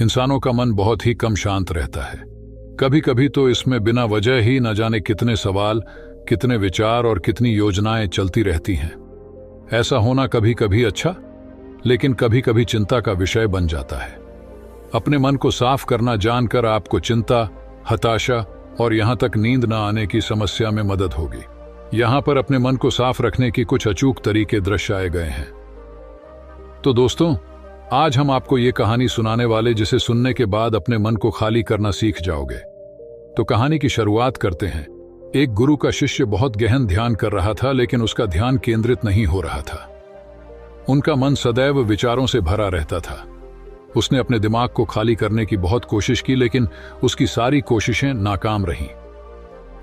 इंसानों का मन बहुत ही कम शांत रहता है। कभी कभी तो इसमें बिना वजह ही न जाने कितने सवाल, कितने विचार और कितनी योजनाएं चलती रहती हैं। ऐसा होना कभी कभी अच्छा, लेकिन कभी कभी चिंता का विषय बन जाता है। अपने मन को साफ करना जानकर आपको चिंता, हताशा और यहां तक नींद न आने की समस्या में मदद होगी। यहां पर अपने मन को साफ रखने की कुछ अचूक तरीके दर्शाए गए हैं। तो दोस्तों, आज हम आपको ये कहानी सुनाने वाले जिसे सुनने के बाद अपने मन को खाली करना सीख जाओगे। तो कहानी की शुरुआत करते हैं। एक गुरु का शिष्य बहुत गहन ध्यान कर रहा था, लेकिन उसका ध्यान केंद्रित नहीं हो रहा था। उनका मन सदैव विचारों से भरा रहता था। उसने अपने दिमाग को खाली करने की बहुत कोशिश की, लेकिन उसकी सारी कोशिशें नाकाम रहीं।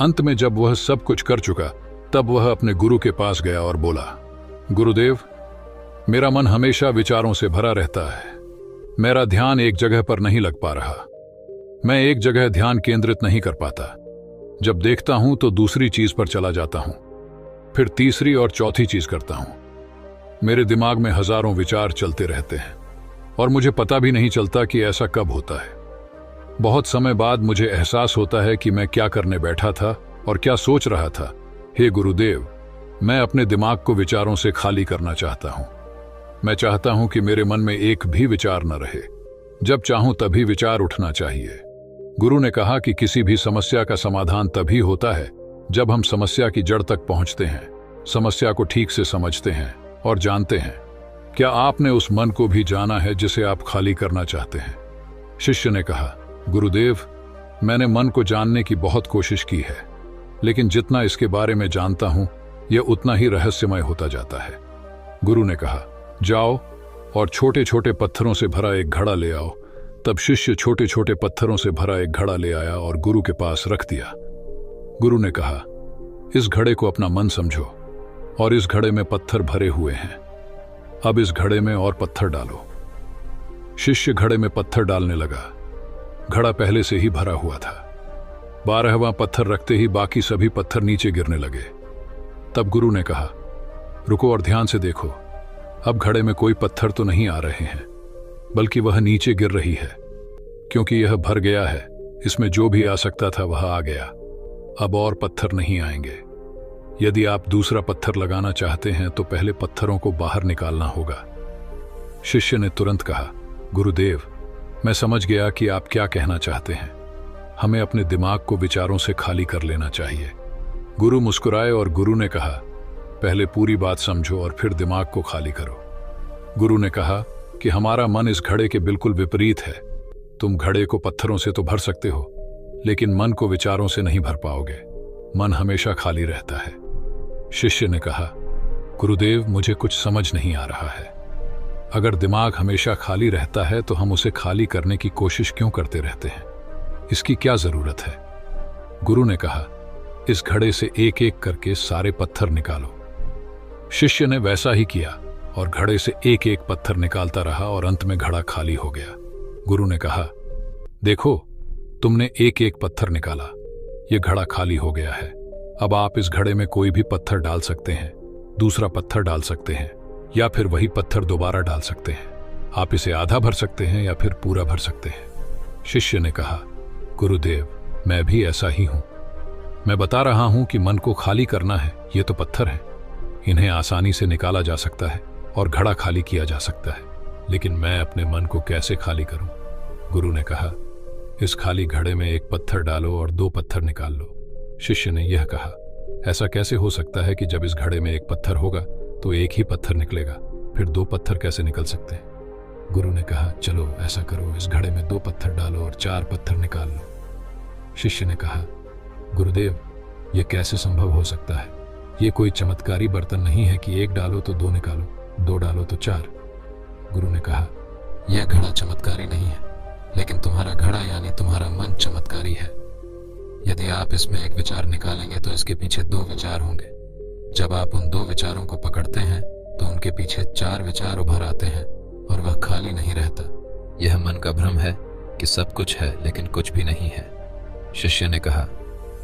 अंत में जब वह सब कुछ कर चुका, तब वह अपने गुरु के पास गया और बोला, गुरुदेव, मेरा मन हमेशा विचारों से भरा रहता है। मेरा ध्यान एक जगह पर नहीं लग पा रहा। मैं एक जगह ध्यान केंद्रित नहीं कर पाता। जब देखता हूं तो दूसरी चीज पर चला जाता हूं, फिर तीसरी और चौथी चीज करता हूं। मेरे दिमाग में हजारों विचार चलते रहते हैं और मुझे पता भी नहीं चलता कि ऐसा कब होता है। बहुत समय बाद मुझे एहसास होता है कि मैं क्या करने बैठा था और क्या सोच रहा था। हे गुरुदेव, मैं अपने दिमाग को विचारों से खाली करना चाहता हूं। मैं चाहता हूं कि मेरे मन में एक भी विचार न रहे। जब चाहूं तभी विचार उठना चाहिए। गुरु ने कहा कि किसी भी समस्या का समाधान तभी होता है जब हम समस्या की जड़ तक पहुंचते हैं, समस्या को ठीक से समझते हैं और जानते हैं। क्या आपने उस मन को भी जाना है जिसे आप खाली करना चाहते हैं? शिष्य ने कहा, गुरुदेव, मैंने मन को जानने की बहुत कोशिश की है, लेकिन जितना इसके बारे में जानता हूं, यह उतना ही रहस्यमय होता जाता है। गुरु ने कहा, जाओ और छोटे छोटे पत्थरों से भरा एक घड़ा ले आओ। तब शिष्य छोटे छोटे पत्थरों से भरा एक घड़ा ले आया और गुरु के पास रख दिया। गुरु ने कहा, इस घड़े को अपना मन समझो और इस घड़े में पत्थर भरे हुए हैं। अब इस घड़े में और पत्थर डालो। शिष्य घड़े में पत्थर डालने लगा। घड़ा पहले से ही भरा हुआ था। 12वां पत्थर रखते ही बाकी सभी पत्थर नीचे गिरने लगे। तब गुरु ने कहा, रुको और ध्यान से देखो। अब घड़े में कोई पत्थर तो नहीं आ रहे हैं, बल्कि वह नीचे गिर रही है, क्योंकि यह भर गया है। इसमें जो भी आ सकता था वह आ गया। अब और पत्थर नहीं आएंगे। यदि आप दूसरा पत्थर लगाना चाहते हैं तो पहले पत्थरों को बाहर निकालना होगा। शिष्य ने तुरंत कहा, गुरुदेव, मैं समझ गया कि आप क्या कहना चाहते हैं। हमें अपने दिमाग को विचारों से खाली कर लेना चाहिए। गुरु मुस्कुराए और गुरु ने कहा, पहले पूरी बात समझो और फिर दिमाग को खाली करो। गुरु ने कहा कि हमारा मन इस घड़े के बिल्कुल विपरीत है। तुम घड़े को पत्थरों से तो भर सकते हो, लेकिन मन को विचारों से नहीं भर पाओगे। मन हमेशा खाली रहता है। शिष्य ने कहा, गुरुदेव, मुझे कुछ समझ नहीं आ रहा है। अगर दिमाग हमेशा खाली रहता है तो हम उसे खाली करने की कोशिश क्यों करते रहते हैं? इसकी क्या जरूरत है? गुरु ने कहा, इस घड़े से एक एक करके सारे पत्थर निकालो। शिष्य ने वैसा ही किया और घड़े से एक एक पत्थर निकालता रहा और अंत में घड़ा खाली हो गया। गुरु ने कहा, देखो, तुमने एक एक पत्थर निकाला, यह घड़ा खाली हो गया है। अब आप इस घड़े में कोई भी पत्थर डाल सकते हैं, दूसरा पत्थर डाल सकते हैं, या फिर वही पत्थर दोबारा डाल सकते हैं। आप इसे आधा भर सकते हैं या फिर पूरा भर सकते हैं। शिष्य ने कहा, गुरुदेव, मैं भी ऐसा ही हूं। मैं बता रहा हूं कि मन को खाली करना है। ये तो पत्थर हैं, इन्हें आसानी से निकाला जा सकता है और घड़ा खाली किया जा सकता है, लेकिन मैं अपने मन को कैसे खाली करूं? गुरु ने कहा, इस खाली घड़े में एक पत्थर डालो और 2 पत्थर निकाल लो। शिष्य ने यह कहा, ऐसा कैसे हो सकता है कि जब इस घड़े में एक पत्थर होगा तो एक ही पत्थर निकलेगा, फिर 2 पत्थर कैसे निकल सकते हैं? गुरु ने कहा, चलो ऐसा करो, इस घड़े में 2 पत्थर डालो और 4 पत्थर निकाल लो। शिष्य ने कहा, गुरुदेव, यह कैसे संभव हो सकता है? यह कोई चमत्कारी बर्तन नहीं है कि 1 डालो तो 2 निकालो, 2 डालो तो 4। गुरु ने कहा, यह घड़ा चमत्कारी नहीं है, लेकिन तुम्हारा घड़ा यानी तुम्हारा मन चमत्कारी है। यदि आप इसमें एक विचार निकालेंगे तो इसके पीछे 2 विचार होंगे। जब आप उन 2 विचारों को पकड़ते हैं तो उनके पीछे 4 विचार उभर आते हैं और वह खाली नहीं रहता। यह मन का भ्रम है कि सब कुछ है लेकिन कुछ भी नहीं है। शिष्य ने कहा,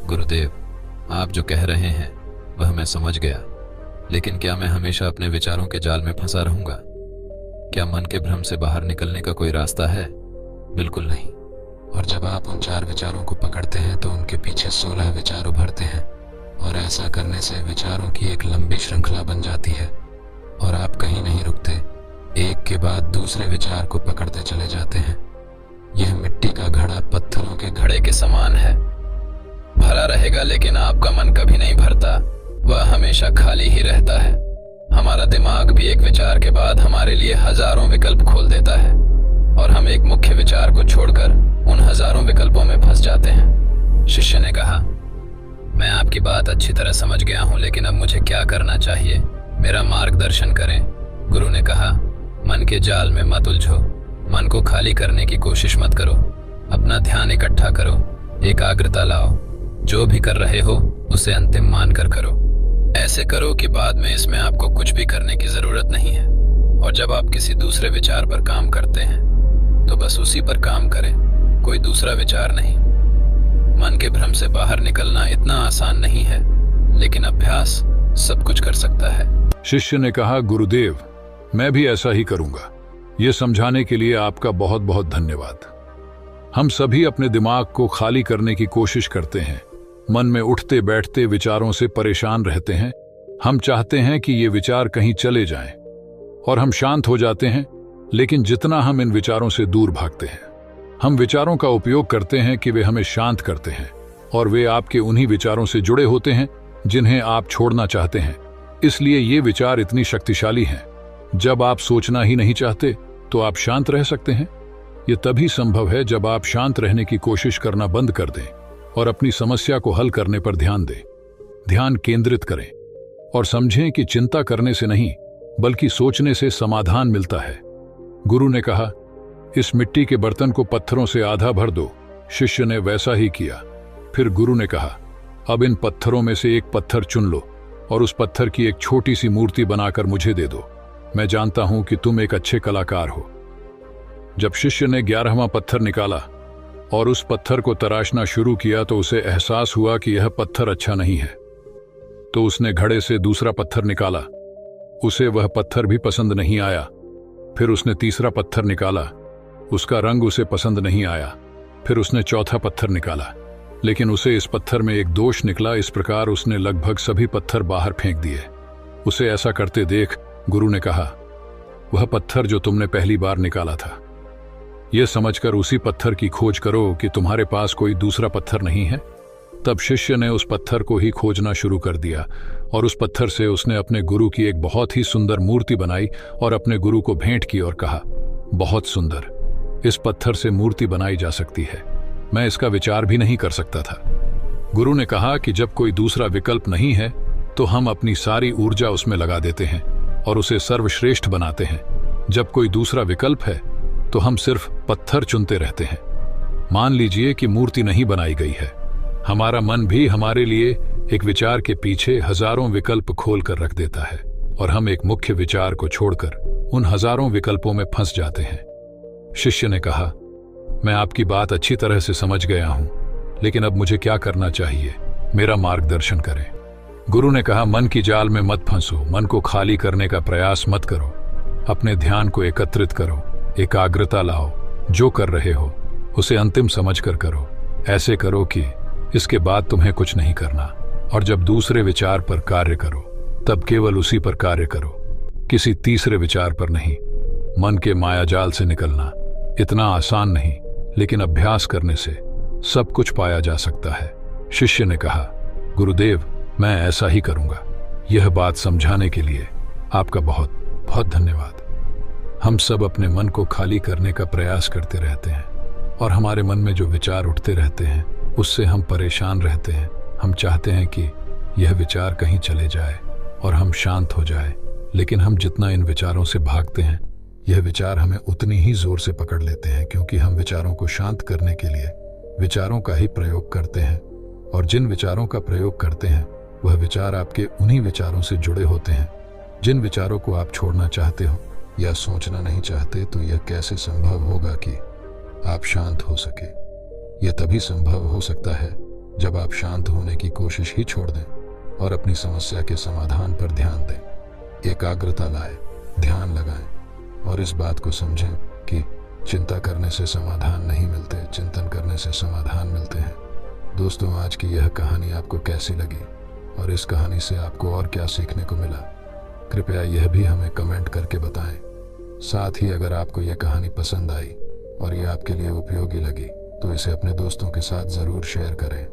गुरुदेव, आप जो कह रहे हैं वह मैं समझ गया, लेकिन क्या मैं हमेशा अपने विचारों के जाल में फंसा रहूंगा? क्या मन के भ्रम से बाहर निकलने का कोई रास्ता है? बिल्कुल नहीं। और जब आप उन 4 विचारों को पकड़ते हैं तो उनके पीछे 16 विचार उभरते हैं, और ऐसा करने से विचारों की एक लंबी श्रृंखला बन जाती है और आप कहीं नहीं रुकते, एक के बाद दूसरे विचार को पकड़ते चले जाते हैं। यह मिट्टी का घड़ा पत्थरों के घड़े के समान है, भरा रहेगा लेकिन आपका मन कभी नहीं भरता, वह हमेशा खाली ही रहता है। हमारा दिमाग भी एक विचार के बाद हमारे लिए हजारों विकल्प खोल देता है और हम एक मुख्य विचार को छोड़कर उन हजारों विकल्पों में फंस जाते हैं। शिष्य ने कहा, मैं आपकी बात अच्छी तरह समझ गया हूं, लेकिन अब मुझे क्या करना चाहिए, मेरा मार्गदर्शन करें। गुरु ने कहा, मन के जाल में मत उलझो, मन को खाली करने की कोशिश मत करो, अपना ध्यान इकट्ठा करो, एकाग्रता लाओ, जो भी कर रहे हो उसे अंतिम मानकर करो। ऐसे करो कि बाद में इसमें आपको कुछ भी करने की जरूरत नहीं है। और जब आप किसी दूसरे विचार पर काम करते हैं तो बस उसी पर काम करें, कोई दूसरा विचार नहीं। मन के भ्रम से बाहर निकलना इतना आसान नहीं है, लेकिन अभ्यास सब कुछ कर सकता है। शिष्य ने कहा, गुरुदेव, मैं भी ऐसा ही करूंगा। ये समझाने के लिए आपका बहुत बहुत धन्यवाद। हम सभी अपने दिमाग को खाली करने की कोशिश करते हैं, मन में उठते बैठते विचारों से परेशान रहते हैं। हम चाहते हैं कि ये विचार कहीं चले जाएं और हम शांत हो जाते हैं, लेकिन जितना हम इन विचारों से दूर भागते हैं, हम विचारों का उपयोग करते हैं कि वे हमें शांत करते हैं, और वे आपके उन्हीं विचारों से जुड़े होते हैं जिन्हें आप छोड़ना चाहते हैं। इसलिए ये विचार इतनी शक्तिशाली हैं। जब आप सोचना ही नहीं चाहते तो आप शांत रह सकते हैं। ये तभी संभव है जब आप शांत रहने की कोशिश करना बंद कर दें और अपनी समस्या को हल करने पर ध्यान दें। ध्यान केंद्रित करें और समझें कि चिंता करने से नहीं बल्कि सोचने से समाधान मिलता है। गुरु ने कहा, इस मिट्टी के बर्तन को पत्थरों से आधा भर दो। शिष्य ने वैसा ही किया। फिर गुरु ने कहा, अब इन पत्थरों में से एक पत्थर चुन लो और उस पत्थर की एक छोटी सी मूर्ति बनाकर मुझे दे दो। मैं जानता हूं कि तुम एक अच्छे कलाकार हो। जब शिष्य ने 11वां पत्थर निकाला और उस पत्थर को तराशना शुरू किया तो उसे एहसास हुआ कि यह पत्थर अच्छा नहीं है। तो उसने घड़े से दूसरा पत्थर निकाला। उसे वह पत्थर भी पसंद नहीं आया। फिर उसने तीसरा पत्थर निकाला। उसका रंग उसे पसंद नहीं आया। फिर उसने चौथा पत्थर निकाला, लेकिन उसे इस पत्थर में एक दोष निकला। इस प्रकार उसने लगभग सभी पत्थर बाहर फेंक दिए। उसे ऐसा करते देख गुरु ने कहा, वह पत्थर जो तुमने पहली बार निकाला था, यह समझकर उसी पत्थर की खोज करो कि तुम्हारे पास कोई दूसरा पत्थर नहीं है। तब शिष्य ने उस पत्थर को ही खोजना शुरू कर दिया और उस पत्थर से उसने अपने गुरु की एक बहुत ही सुंदर मूर्ति बनाई और अपने गुरु को भेंट की और कहा, बहुत सुंदर, इस पत्थर से मूर्ति बनाई जा सकती है। मैं इसका विचार भी नहीं कर सकता था। गुरु ने कहा कि जब कोई दूसरा विकल्प नहीं है तो हम अपनी सारी ऊर्जा उसमें लगा देते हैं और उसे सर्वश्रेष्ठ बनाते हैं। जब कोई दूसरा विकल्प है तो हम सिर्फ पत्थर चुनते रहते हैं। मान लीजिए कि मूर्ति नहीं बनाई गई है। हमारा मन भी हमारे लिए एक विचार के पीछे हजारों विकल्प खोल कर रख देता है और हम एक मुख्य विचार को छोड़कर उन हजारों विकल्पों में फंस जाते हैं। शिष्य ने कहा, मैं आपकी बात अच्छी तरह से समझ गया हूं, लेकिन अब मुझे क्या करना चाहिए, मेरा मार्गदर्शन करें। गुरु ने कहा, मन की जाल में मत फंसो, मन को खाली करने का प्रयास मत करो, अपने ध्यान को एकत्रित करो, एकाग्रता लाओ, जो कर रहे हो उसे अंतिम समझकर करो। ऐसे करो कि इसके बाद तुम्हें कुछ नहीं करना, और जब दूसरे विचार पर कार्य करो तब केवल उसी पर कार्य करो, किसी तीसरे विचार पर नहीं। मन के मायाजाल से निकलना इतना आसान नहीं, लेकिन अभ्यास करने से सब कुछ पाया जा सकता है। शिष्य ने कहा, गुरुदेव, मैं ऐसा ही करूंगा। यह बात समझाने के लिए आपका बहुत बहुत धन्यवाद। हम सब अपने मन को खाली करने का प्रयास करते रहते हैं और हमारे मन में जो विचार उठते रहते हैं उससे हम परेशान रहते हैं। हम चाहते हैं कि यह विचार कहीं चले जाए और हम शांत हो जाए, लेकिन हम जितना इन विचारों से भागते हैं, यह विचार हमें उतनी ही जोर से पकड़ लेते हैं, क्योंकि हम विचारों को शांत करने के लिए विचारों का ही प्रयोग करते हैं। और जिन विचारों का प्रयोग करते हैं वह विचार आपके उन्हीं विचारों से जुड़े होते हैं जिन विचारों को आप छोड़ना चाहते हो या सोचना नहीं चाहते। तो यह कैसे संभव होगा कि आप शांत हो सके? यह तभी संभव हो सकता है जब आप शांत होने की कोशिश ही छोड़ दें और अपनी समस्या के समाधान पर ध्यान दें। एकाग्रता लाएं, ध्यान लगाएं और इस बात को समझें कि चिंता करने से समाधान नहीं मिलते, चिंतन करने से समाधान मिलते हैं। दोस्तों, आज की यह कहानी आपको कैसी लगी और इस कहानी से आपको और क्या सीखने को मिला, कृपया यह भी हमें कमेंट करके बताएं। साथ ही अगर आपको यह कहानी पसंद आई और ये आपके लिए उपयोगी लगी तो इसे अपने दोस्तों के साथ ज़रूर शेयर करें।